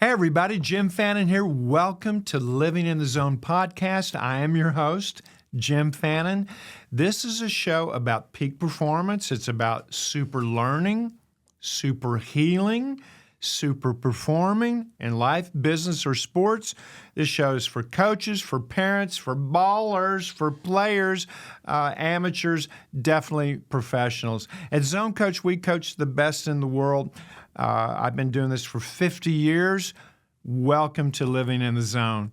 Hey everybody, Jim Fannin here. Welcome to Living in the Zone podcast. I am your host, Jim Fannin. This is a show about peak performance. It's about super learning, super healing, super performing in life, business, or sports. This show is for coaches, for parents, for ballers, for players, amateurs, definitely professionals. At Zone Coach, we coach the best in the world. I've been doing this for 50 years. Welcome to Living in the Zone.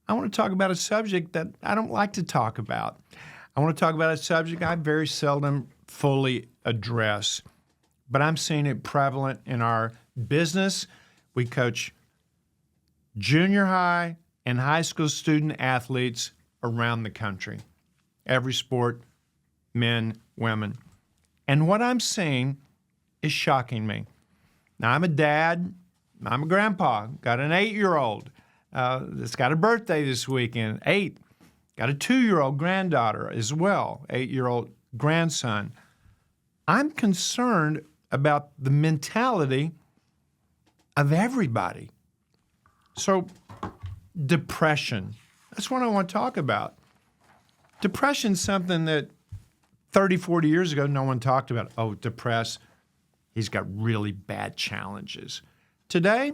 I want to talk about a subject that I don't like to talk about. I want to talk about a subject I very seldom fully address, but I'm seeing it prevalent in our business. We coach junior high and high school student athletes around the country, every sport, men, women. And what I'm seeing is shocking me. Now, I'm a dad. I'm a grandpa. Got an 8-year-old that's got a birthday this weekend, 8. Got a 2-year-old granddaughter as well, 8-year-old grandson. I'm concerned about the mentality of everybody. So, depression. That's what I want to talk about. Depression's something that 30, 40 years ago, no one talked about. Oh, depressed. He's got really bad challenges. Today,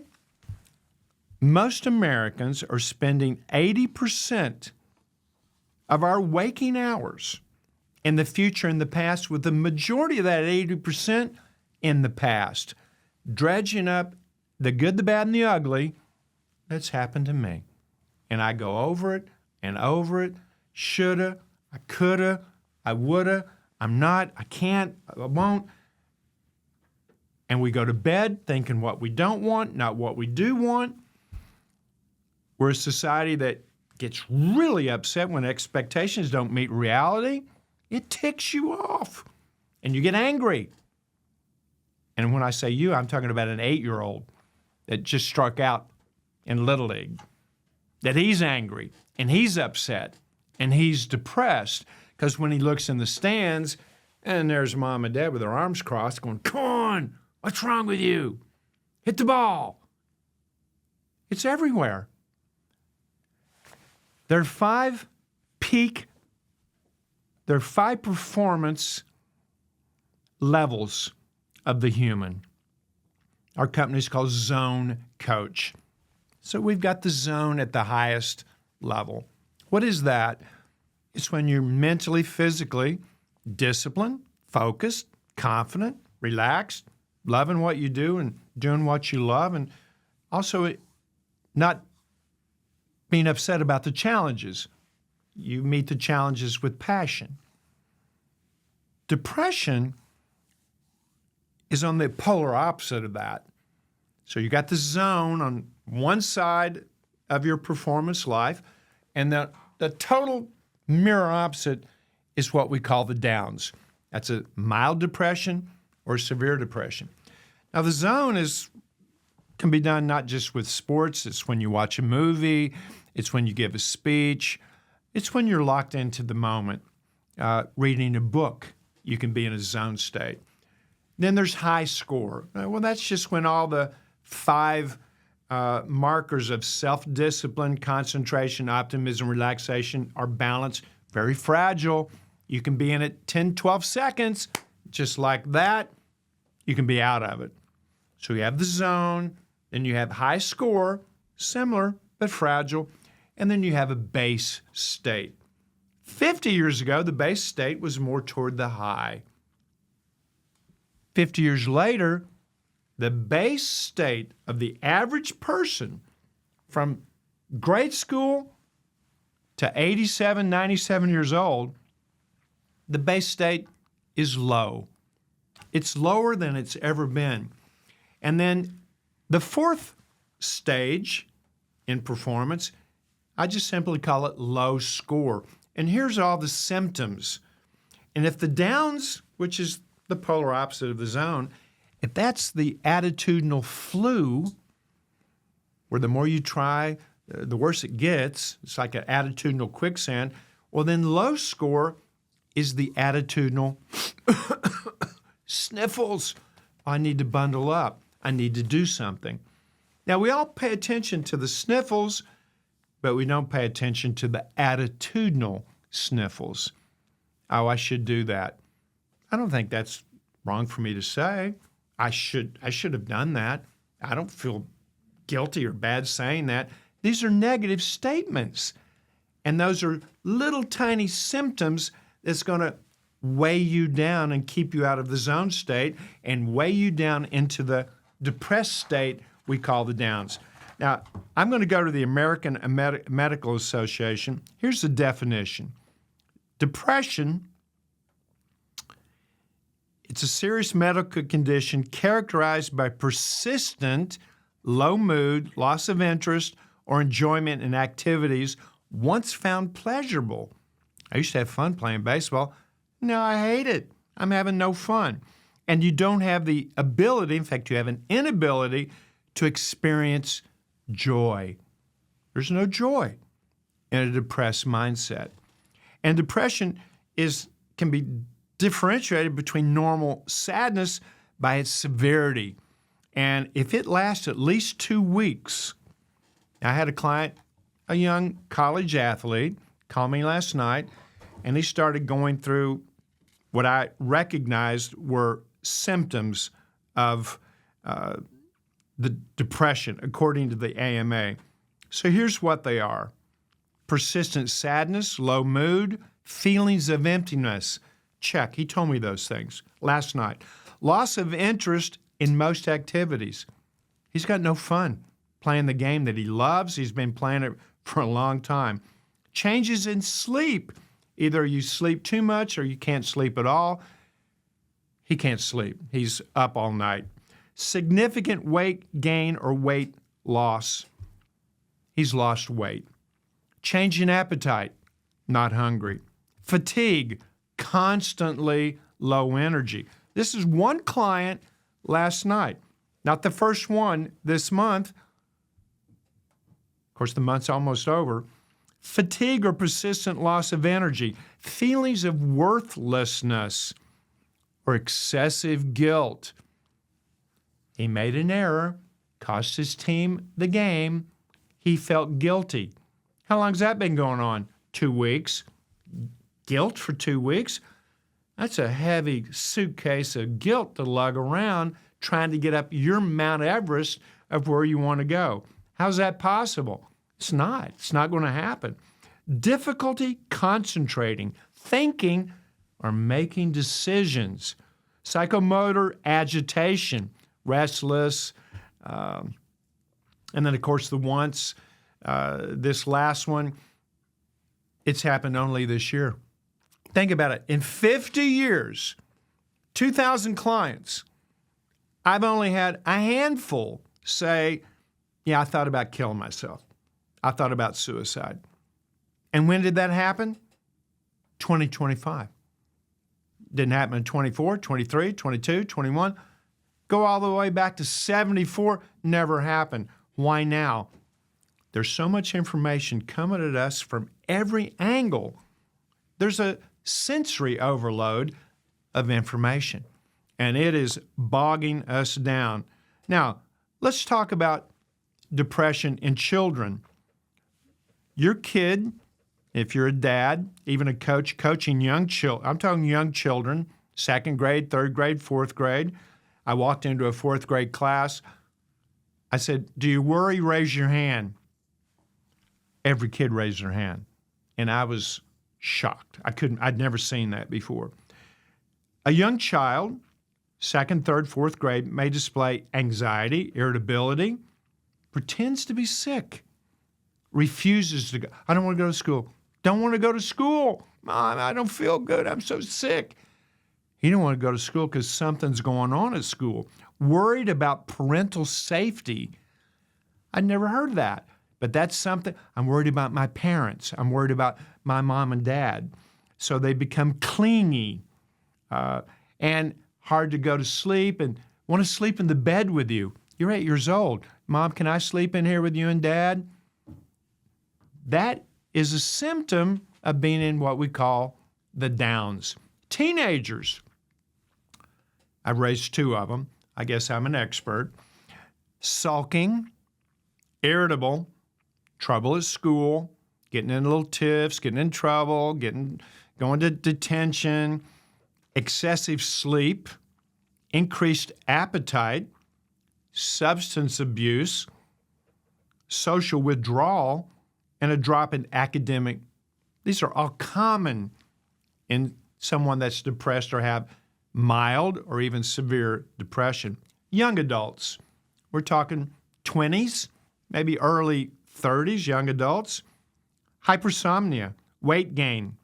most Americans are spending 80% of our waking hours in the future and the past, with the majority of that 80% in the past, dredging up the good, the bad, and the ugly that's happened to me. And I go over it and over it. Shoulda, I coulda, I woulda, I'm not, I can't, I won't. And we go to bed thinking what we don't want, not what we do want. We're a society that gets really upset when expectations don't meet reality. It ticks you off, and you get angry. And when I say you, I'm talking about an 8-year-old that just struck out in Little League, that he's angry, and he's upset, and he's depressed, because when he looks in the stands, and there's mom and dad with their arms crossed going, "Come on, what's wrong with you? Hit the ball." It's everywhere. There are 5 performance levels of the human. Our company is called Zone Coach. So we've got the zone at the highest level. What is that? It's when you're mentally, physically disciplined, focused, confident, relaxed, loving what you do and doing what you love, and also not being upset about the challenges. You meet the challenges with passion. Depression is on the polar opposite of that. So you got the zone on one side of your performance life, and the total mirror opposite is what we call the downs. That's a mild depression or severe depression. Now, the zone can be done not just with sports. It's when you watch a movie. It's when you give a speech. It's when you're locked into the moment. Reading a book, you can be in a zone state. Then there's high score. Well, that's just when all the 5 markers of self-discipline, concentration, optimism, relaxation are balanced. Very fragile. You can be in it 10, 12 seconds. Just like that, you can be out of it. So you have the zone, then you have high score, similar but fragile, and then you have a base state. 50 years ago, the base state was more toward the high. 50 years later, the base state of the average person from grade school to 87, 97 years old, the base state is low. It's lower than it's ever been. And then the 4th stage in performance, I just simply call it low score. And here's all the symptoms. And if the downs, which is the polar opposite of the zone, if that's the attitudinal flu, where the more you try, the worse it gets, it's like an attitudinal quicksand, well, then low score is the attitudinal sniffles. I need to bundle up. I need to do something. Now, we all pay attention to the sniffles, but we don't pay attention to the attitudinal sniffles. Oh, I should do that. I don't think that's wrong for me to say. I should have done that. I don't feel guilty or bad saying that. These are negative statements. And those are little tiny symptoms that's going to weigh you down and keep you out of the zone state and weigh you down into the depressed state we call the downs. Now, I'm going to go to the American Medical Association. Here's the definition. Depression, it's a serious medical condition characterized by persistent low mood, loss of interest, or enjoyment in activities once found pleasurable. I used to have fun playing baseball. No, I hate it. I'm having no fun. And you don't have the ability, in fact, you have an inability to experience joy. There's no joy in a depressed mindset. And depression can be differentiated between normal sadness by its severity. And if it lasts at least 2 weeks, I had a client, a young college athlete, call me last night, and he started going through what I recognized were symptoms of the depression, according to the AMA. So here's what they are. Persistent sadness, low mood, feelings of emptiness. Check. He told me those things last night. Loss of interest in most activities. He's got no fun playing the game that he loves. He's been playing it for a long time. Changes in sleep. Either you sleep too much or you can't sleep at all. He can't sleep. He's up all night. Significant weight gain or weight loss. He's lost weight. Change in appetite. Not hungry. Fatigue. Constantly low energy. This is one client last night. Not the first one this month. Of course, the month's almost over. Fatigue or persistent loss of energy. Feelings of worthlessness or excessive guilt. He made an error, cost his team the game. He felt guilty. How long's that been going on? 2 weeks. Guilt for 2 weeks? That's a heavy suitcase of guilt to lug around trying to get up your Mount Everest of where you want to go. How's that possible? It's not. It's not going to happen. Difficulty concentrating, thinking, or making decisions. Psychomotor agitation, restless, and then, of course, this last one, it's happened only this year. Think about it. In 50 years, 2,000 clients, I've only had a handful say, yeah, I thought about killing myself. I thought about suicide. And when did that happen? 2025. Didn't happen in 24, 23, 22, 21. Go all the way back to 74, never happened. Why now? There's so much information coming at us from every angle. There's a sensory overload of information, and it is bogging us down. Now, let's talk about depression in children. Your kid, if you're a dad, even a coach, coaching young children, I'm talking young children, 2nd grade, 3rd grade, 4th grade. I walked into a 4th grade class. I said, do you worry? Raise your hand. Every kid raised their hand. And I was shocked. I'd never seen that before. A young child, 2nd, 3rd, 4th grade, may display anxiety, irritability, pretends to be sick, refuses to go. I don't want to go to school. Don't want to go to school. Mom, I don't feel good. I'm so sick. He don't want to go to school because something's going on at school. Worried about parental safety. I'd never heard that. But that's something. I'm worried about my parents. I'm worried about my mom and dad. So they become clingy and hard to go to sleep and want to sleep in the bed with you. You're 8 years old. Mom, can I sleep in here with you and Dad? That is a symptom of being in what we call the downs. Teenagers. I've raised 2 of them. I guess I'm an expert. Sulking, irritable, trouble at school, getting in little tiffs, getting in trouble, going to detention, excessive sleep, increased appetite, substance abuse, social withdrawal, and a drop in academic. These are all common in someone that's depressed or have mild or even severe depression. Young adults, we're talking 20s, maybe early 30s, young adults. Hypersomnia, weight gain,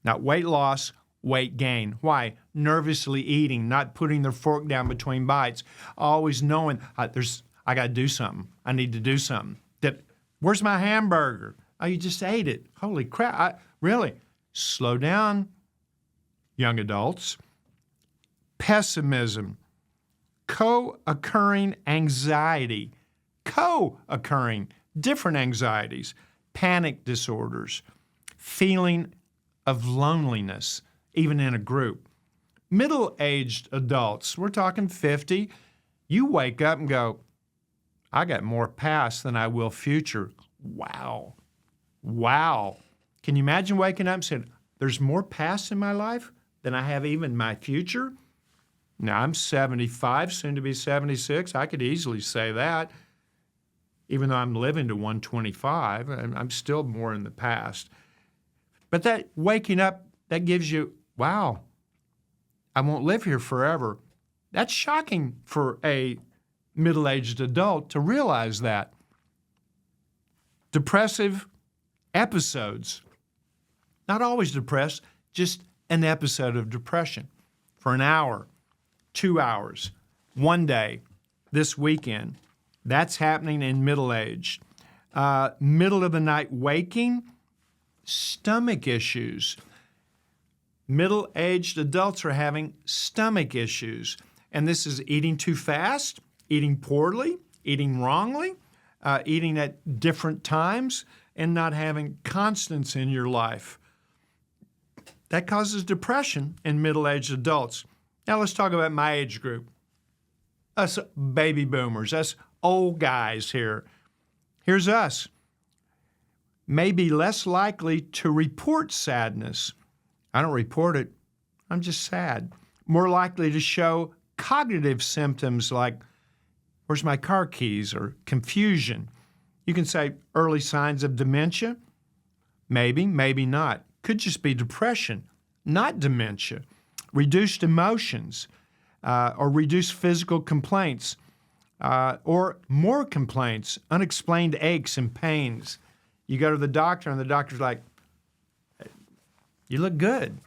not weight loss, weight gain. Why? Nervously eating, not putting their fork down between bites, always knowing I got to do something. I need to do something. Where's my hamburger? Oh, you just ate it. Holy crap. Really? Slow down, young adults. Pessimism, co-occurring anxiety, different anxieties, panic disorders, feeling of loneliness, even in a group. Middle-aged adults, we're talking 50, you wake up and go, I got more past than I will future. Wow. Can you imagine waking up and saying, there's more past in my life than I have even my future? Now, I'm 75, soon to be 76. I could easily say that. Even though I'm living to 125, I'm still more in the past. But that waking up, that gives you, wow, I won't live here forever. That's shocking for a middle-aged adult to realize that. Depressive episodes. Not always depressed, just an episode of depression for an hour, 2 hours, one day, this weekend. That's happening in middle age. Middle of the night waking, stomach issues. Middle-aged adults are having stomach issues. And this is eating too fast, eating poorly, eating wrongly, eating at different times, and not having constance in your life. That causes depression in middle-aged adults. Now let's talk about my age group. Us baby boomers, us old guys here. Here's us. May be less likely to report sadness. I don't report it. I'm just sad. More likely to show cognitive symptoms like, where's my car keys, or confusion. You can say early signs of dementia. Maybe, maybe not. Could just be depression, not dementia. Reduced emotions, or reduced physical complaints, or more complaints, unexplained aches and pains. You go to the doctor and the doctor's like, you look good.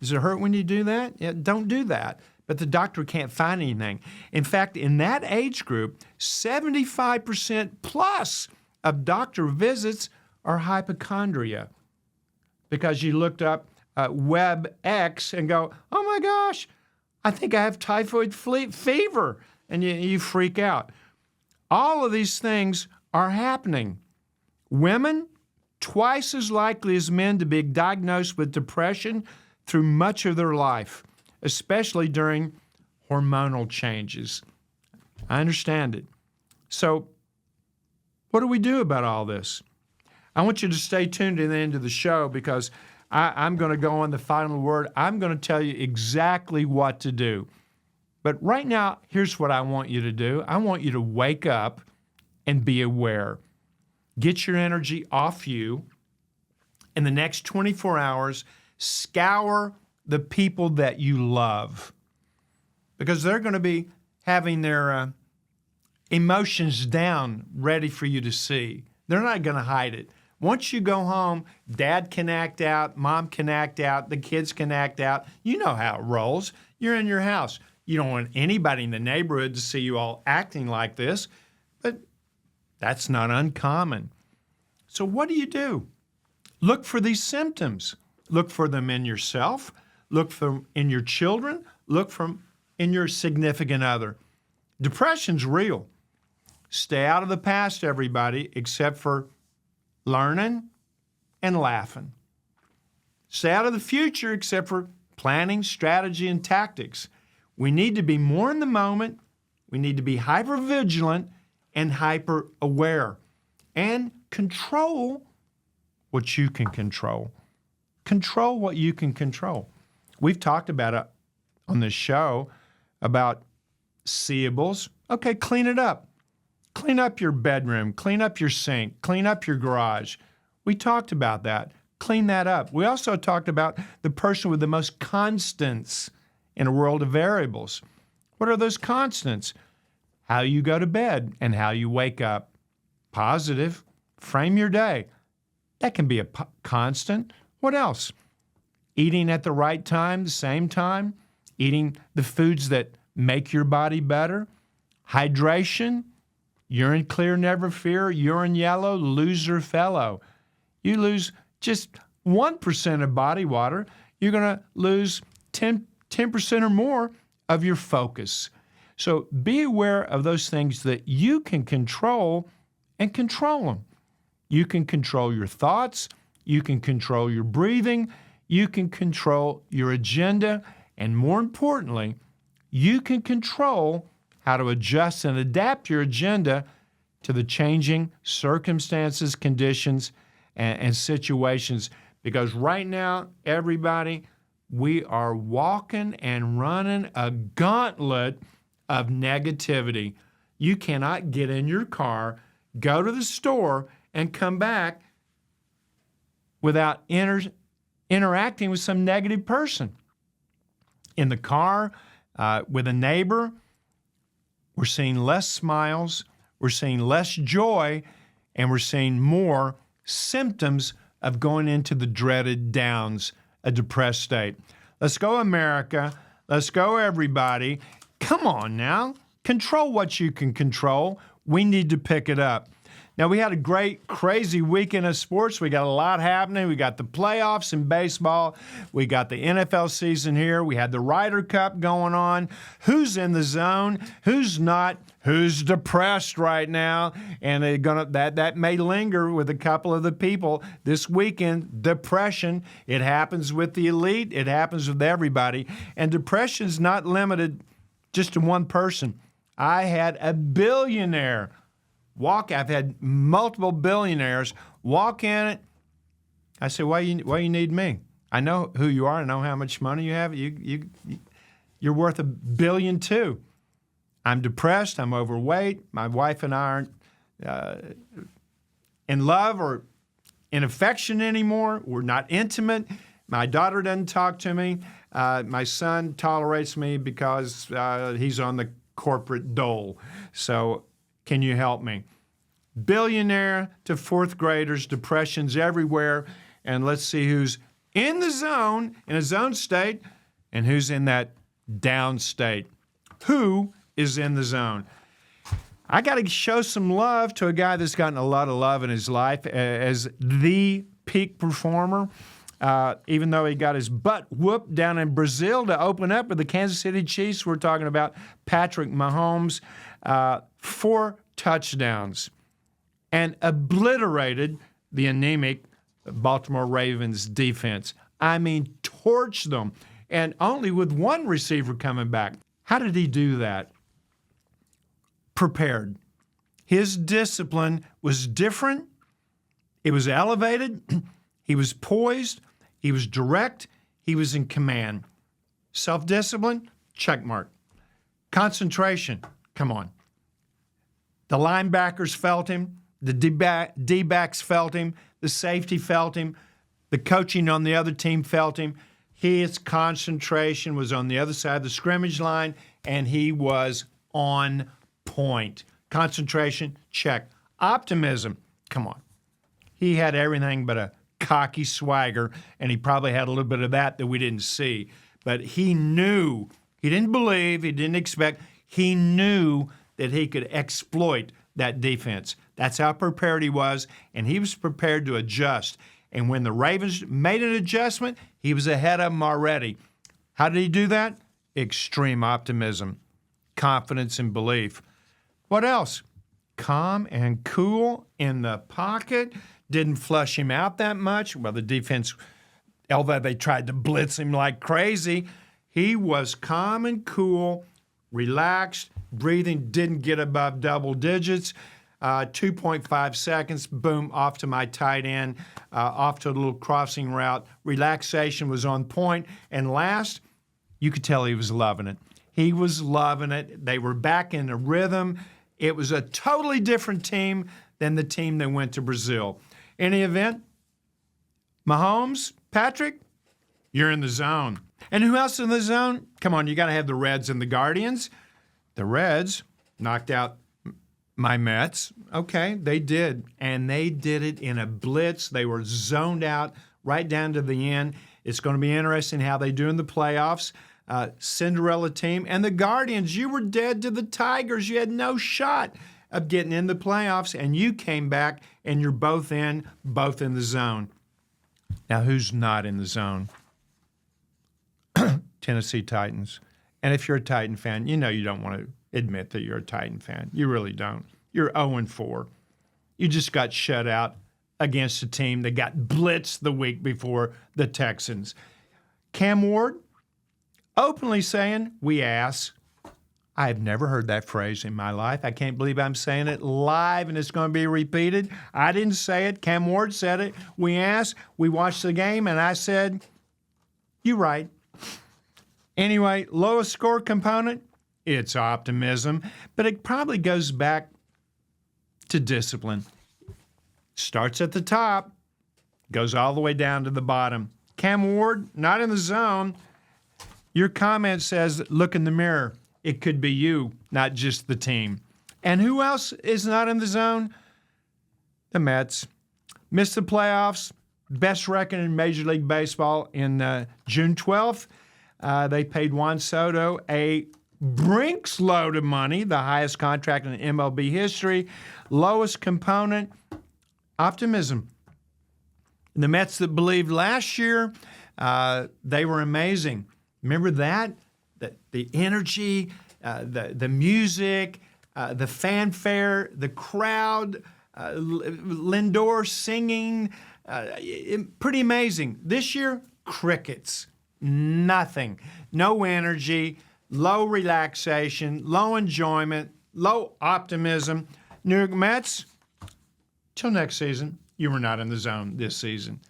Does it hurt when you do that? Yeah, don't do that. But the doctor can't find anything. In fact, in that age group, 75% plus of doctor visits are hypochondria, because you looked up WebX and go, oh my gosh, I think I have typhoid fever, and you freak out. All of these things are happening. Women, twice as likely as men to be diagnosed with depression through much of their life, especially during hormonal changes. I understand it. So what do we do about all this? I want you to stay tuned to the end of the show, because I'm going to go on the final word. I'm going to tell you exactly what to do. But right now, here's what I want you to do. I want you to wake up and be aware. Get your energy off you. In the next 24 hours, scour the people that you love, because they're going to be having their emotions down, ready for you to see. They're not going to hide it. Once you go home, dad can act out, mom can act out, the kids can act out. You know how it rolls. You're in your house. You don't want anybody in the neighborhood to see you all acting like this, but that's not uncommon. So what do? Look for these symptoms. Look for them in yourself. Look for them in your children. Look for them in your significant other. Depression's real. Stay out of the past, everybody, except for learning and laughing. Stay out of the future, except for planning, strategy, and tactics. We need to be more in the moment. We need to be hyper-vigilant and hyper-aware. and control what you can control. Control what you can control. We've talked about it on this show about seeables. Okay, clean it up. Clean up your bedroom. Clean up your sink. Clean up your garage. We talked about that. Clean that up. We also talked about the person with the most constants in a world of variables. What are those constants? How you go to bed and how you wake up. Positive. Frame your day. That can be a constant. What else? Eating at the right time, the same time. Eating the foods that make your body better. Hydration. Urine clear, never fear. Urine yellow, loser fellow. You lose just 1% of body water, you're going to lose 10% or more of your focus. So be aware of those things that you can control and control them. You can control your thoughts. You can control your breathing. You can control your agenda. And more importantly, you can control how to adjust and adapt your agenda to the changing circumstances, conditions, and situations. Because right now, everybody, we are walking and running a gauntlet of negativity. You cannot get in your car, go to the store, and come back without interacting with some negative person. In the car, with a neighbor, we're seeing less smiles, we're seeing less joy, and we're seeing more symptoms of going into the dreaded downs, a depressed state. Let's go, America. Let's go, everybody. Come on now. Control what you can control. We need to pick it up. Now, we had a great, crazy weekend of sports. We got a lot happening. We got the playoffs in baseball. We got the NFL season here. We had the Ryder Cup going on. Who's in the zone? Who's not? Who's depressed right now? And that may linger with a couple of the people this weekend. Depression, it happens with the elite. It happens with everybody. And depression's not limited just to one person. I had a billionaire I've had multiple billionaires walk in it. I said, why you need me? I know who you are. I know how much money you have. You're worth $1 billion too. I'm depressed. I'm overweight. My wife and I aren't in love or in affection anymore. We're not intimate. My daughter doesn't talk to me. My son tolerates me because he's on the corporate dole. So can you help me? Billionaire to fourth graders, depression's everywhere. And let's see who's in the zone, in a zone state, and who's in that down state. Who is in the zone? I got to show some love to a guy that's gotten a lot of love in his life as the peak performer. Even though he got his butt whooped down in Brazil to open up with the Kansas City Chiefs, we're talking about Patrick Mahomes. 4 touchdowns and obliterated the anemic Baltimore Ravens defense. I mean, torched them, and only with one receiver coming back. How did he do that? Prepared. His discipline was different. It was elevated. He was poised. He was direct. He was in command. Self-discipline, check mark. Concentration, come on. The linebackers felt him. The D-backs felt him. The safety felt him. The coaching on the other team felt him. His concentration was on the other side of the scrimmage line, and he was on point. Concentration, check. Optimism, come on. He had everything but a cocky swagger, and he probably had a little bit of that we didn't see. But he knew, he didn't believe, he didn't expect, he knew that he could exploit that defense. That's how prepared he was, and he was prepared to adjust. And when the Ravens made an adjustment, he was ahead of them already. How did he do that? Extreme optimism, confidence, and belief. What else? Calm and cool in the pocket. Didn't flush him out that much. Well, the defense, although they tried to blitz him like crazy, he was calm and cool, relaxed, breathing didn't get above double digits. 2.5 seconds, boom, off to my tight end, off to a little crossing route. Relaxation was on point. And last, you could tell he was loving it. He was loving it. They were back in a rhythm. It was a totally different team than the team that went to Brazil. In the event, Mahomes, Patrick, you're in the zone. And who else in the zone? Come on, you got to have the Reds and the Guardians. The Reds knocked out my Mets. Okay, they did. And they did it in a blitz. They were zoned out right down to the end. It's going to be interesting how they do in the playoffs. Cinderella team. And the Guardians, you were dead to the Tigers. You had no shot of getting in the playoffs, and you came back, and you're both in the zone. Now, who's not in the zone? Tennessee Titans. And if you're a Titan fan, you know you don't want to admit that you're a Titan fan. You really don't. You're 0-4. You just got shut out against a team that got blitzed the week before, the Texans. Cam Ward openly saying, we ass. I have never heard that phrase in my life. I can't believe I'm saying it live and it's going to be repeated. I didn't say it. Cam Ward said it. We asked. We watched the game, and I said, you're right. Anyway, lowest score component, it's optimism, but it probably goes back to discipline. Starts at the top, goes all the way down to the bottom. Cam Ward, not in the zone. Your comment says, look in the mirror. It could be you, not just the team. And who else is not in the zone? The Mets. Missed the playoffs. Best record in Major League Baseball in June 12th. They paid Juan Soto a Brinks load of money, the highest contract in MLB history. Lowest component, optimism. The Mets that believed last year, they were amazing. Remember that? The energy, the music, the fanfare, the crowd, Lindor singing, pretty amazing. This year, crickets, nothing, no energy, low relaxation, low enjoyment, low optimism. New York Mets, till next season, you were not in the zone this season.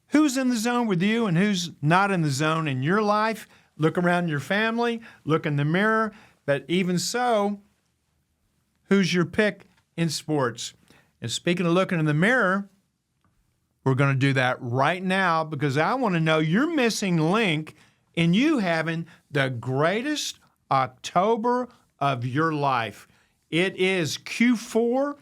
Who's in the zone with you and who's not in the zone in your life? Look around your family, look in the mirror, but even so, who's your pick in sports? And speaking of looking in the mirror, we're going to do that right now because I want to know your missing link in you having the greatest October of your life. It is Q4,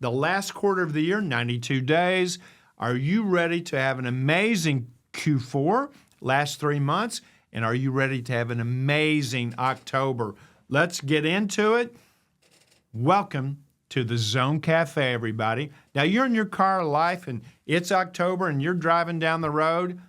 the last quarter of the year, 92 days. Are you ready to have an amazing Q4, last 3 months? And are you ready to have an amazing October? Let's get into it. Welcome to the Zone Cafe, everybody. Now, you're in your car of life, and it's October, and you're driving down the road.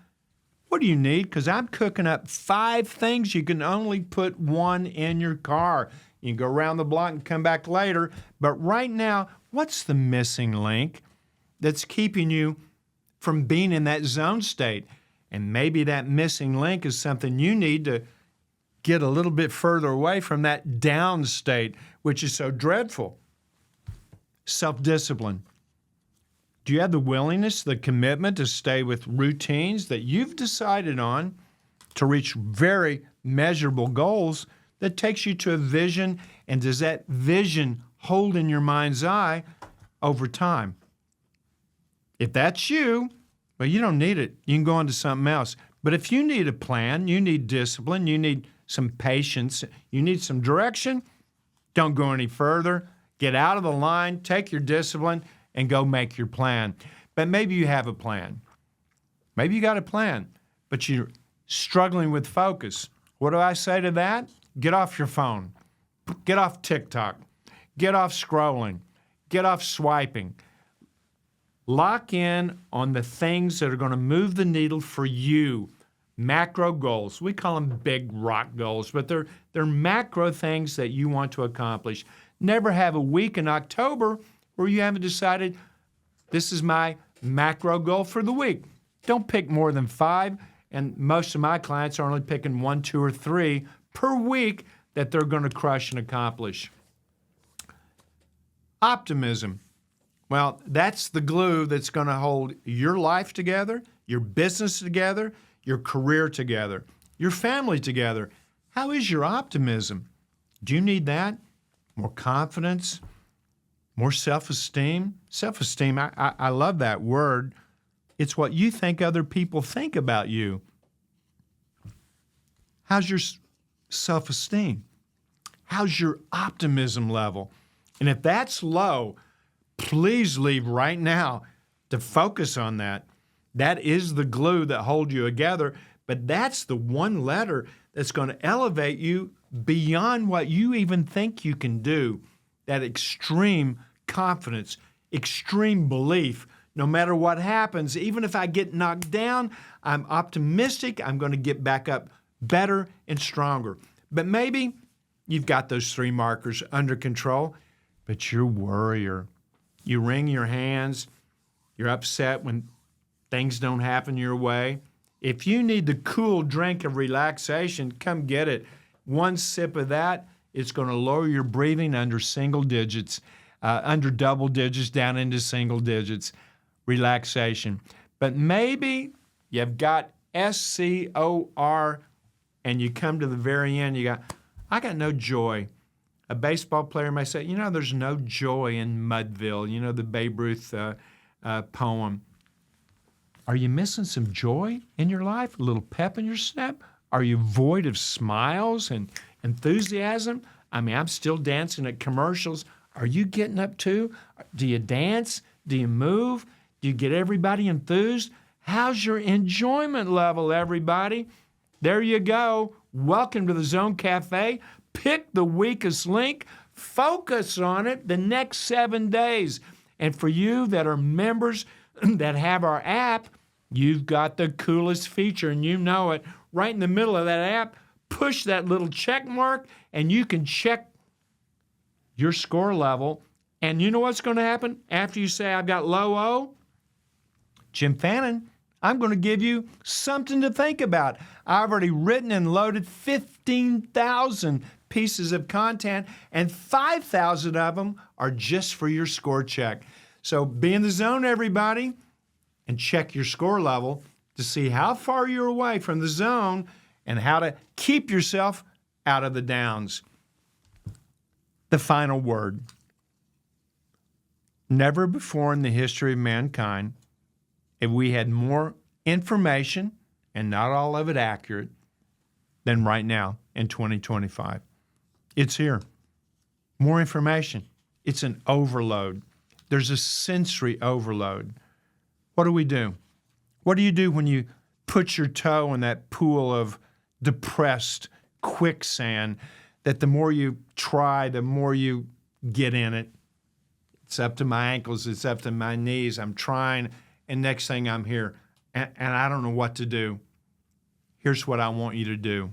What do you need? Because I'm cooking up 5 things. You can only put 1 in your car. You can go around the block and come back later. But right now, what's the missing link that's keeping you from being in that zone state? And maybe that missing link is something you need to get a little bit further away from that down state, which is so dreadful. Self-discipline. Do you have the willingness, the commitment to stay with routines that you've decided on to reach very measurable goals that takes you to a vision? And does that vision hold in your mind's eye over time? If that's you, well, you don't need it. You can go on to something else. But if you need a plan, you need discipline, you need some patience, you need some direction, don't go any further. Get out of the line, take your discipline, and go make your plan. But maybe you have a plan. Maybe you got a plan, but you're struggling with focus. What do I say to that? Get off your phone. Get off TikTok. Get off scrolling. Get off swiping. Lock in on the things that are going to move the needle for you. Macro goals. We call them big rock goals, but they're macro things that you want to accomplish. Never have a week in October where you haven't decided, this is my macro goal for the week. Don't pick more than 5, and most of my clients are only picking 1, 2, or 3 per week that they're going to crush and accomplish. Optimism. Well, that's the glue that's going to hold your life together, your business together, your career together, your family together. How is your optimism? Do you need that? More confidence? More self-esteem? Self-esteem, I love that word. It's what you think other people think about you. How's your self-esteem? How's your optimism level? And if that's low, please leave right now to focus on that. That is the glue that holds you together, but that's the one letter that's going to elevate you beyond what you even think you can do. That extreme confidence, extreme belief. No matter what happens, even if I get knocked down, I'm optimistic. I'm going to get back up better and stronger. But maybe you've got those 3 markers under control, but you're a worrier. You wring your hands. You're upset when things don't happen your way. If you need the cool drink of relaxation, come get it. One sip of that, it's going to lower your breathing under single digits, under double digits, down into single digits. Relaxation. But maybe you've got SCOR and you come to the very end, I got no joy. A baseball player may say, there's no joy in Mudville, the Babe Ruth poem. Are you missing some joy in your life? A little pep in your step? Are you void of smiles and enthusiasm? I'm still dancing at commercials. Are you getting up too? Do you dance? Do you move? Do you get everybody enthused? How's your enjoyment level, everybody? There you go. Welcome to the Zone Cafe. Pick the weakest link. Focus on it the next 7 days. And for you that are members that have our app, you've got the coolest feature, and you know it. Right in the middle of that app, push that little check mark, and you can check your score level. And you know what's going to happen after you say, I've got low O? Jim Fannin, I'm going to give you something to think about. I've already written and loaded 15,000 pieces of content, and 5,000 of them are just for your score check. So be in the zone, everybody, and check your score level to see how far you're away from the zone and how to keep yourself out of the downs. The final word. Never before in the history of mankind have we had more information, and not all of it accurate, than right now in 2025. It's here. More information. It's an overload. There's a sensory overload. What do we do? What do you do when you put your toe in that pool of depressed quicksand that the more you try, the more you get in it? It's up to my ankles. It's up to my knees. I'm trying, and next thing I'm here, and I don't know what to do. Here's what I want you to do.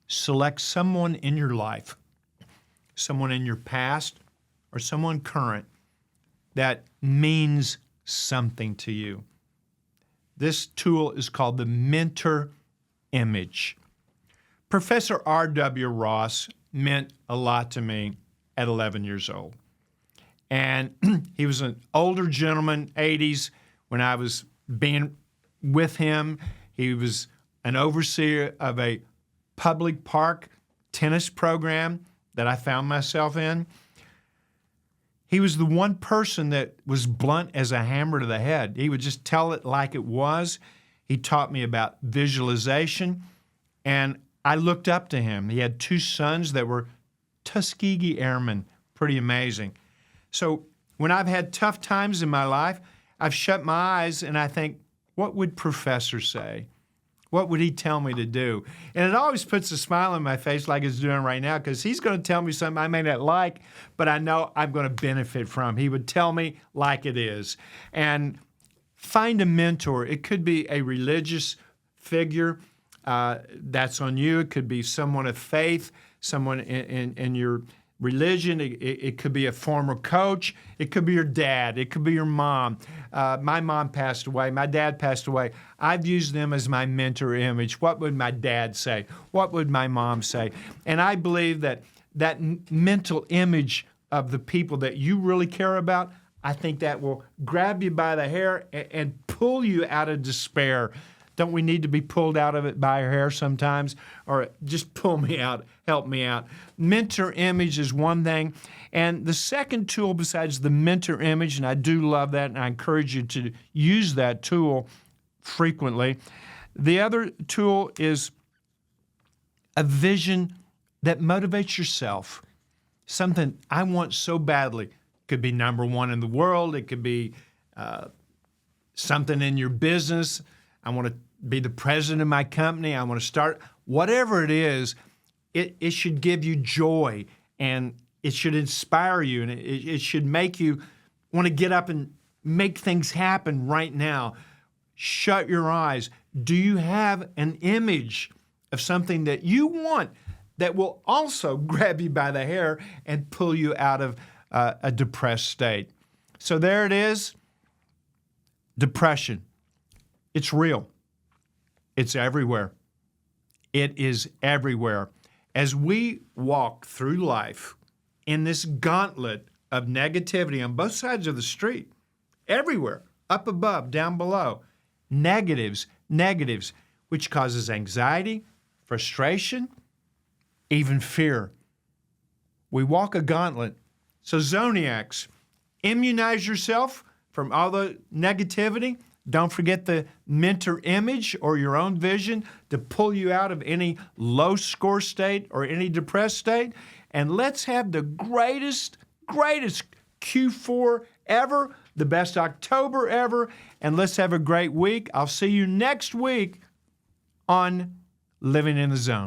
Select someone in your life, someone in your past, or someone current that means something to you. This tool is called the mentor image. Professor R.W. Ross meant a lot to me at 11 years old. And he was an older gentleman, 80s, when I was being with him. He was an overseer of a public park tennis program that I found myself in. He was the one person that was blunt as a hammer to the head. He would just tell it like it was. He taught me about visualization, and I looked up to him. He had 2 sons that were Tuskegee Airmen, pretty amazing. So when I've had tough times in my life, I've shut my eyes and I think, what would Professor say? What would he tell me to do? And it always puts a smile on my face like it's doing right now, because he's going to tell me something I may not like, but I know I'm going to benefit from. He would tell me like it is. And find a mentor. It could be a religious figure. That's on you. It could be someone of faith, someone in your religion. It could be a former coach. It could be your dad. It could be your mom. My mom passed away. My dad passed away. I've used them as my mentor image. What would my dad say? What would my mom say? And I believe that mental image of the people that you really care about, I think that will grab you by the hair and pull you out of despair. Don't we need to be pulled out of it by our hair sometimes? Or just pull me out, help me out. Mentor image is one thing. And the second tool besides the mentor image, and I do love that, and I encourage you to use that tool frequently. The other tool is a vision that motivates yourself. Something I want so badly. Could be number one in the world. It could be something in your business. I want to be the president of my company. I want to start. Whatever it is, it should give you joy, and it should inspire you, and it should make you want to get up and make things happen right now. Shut your eyes. Do you have an image of something that you want that will also grab you by the hair and pull you out of a depressed state? So there it is. Depression. It's real. It's everywhere. It is everywhere. As we walk through life in this gauntlet of negativity on both sides of the street, everywhere, up above, down below, negatives, which causes anxiety, frustration, even fear. We walk a gauntlet. So Zoniacs, immunize yourself from all the negativity. Don't forget the mentor image or your own vision to pull you out of any low score state or any depressed state. And let's have the greatest Q4 ever, the best October ever, and let's have a great week. I'll see you next week on Living in the Zone.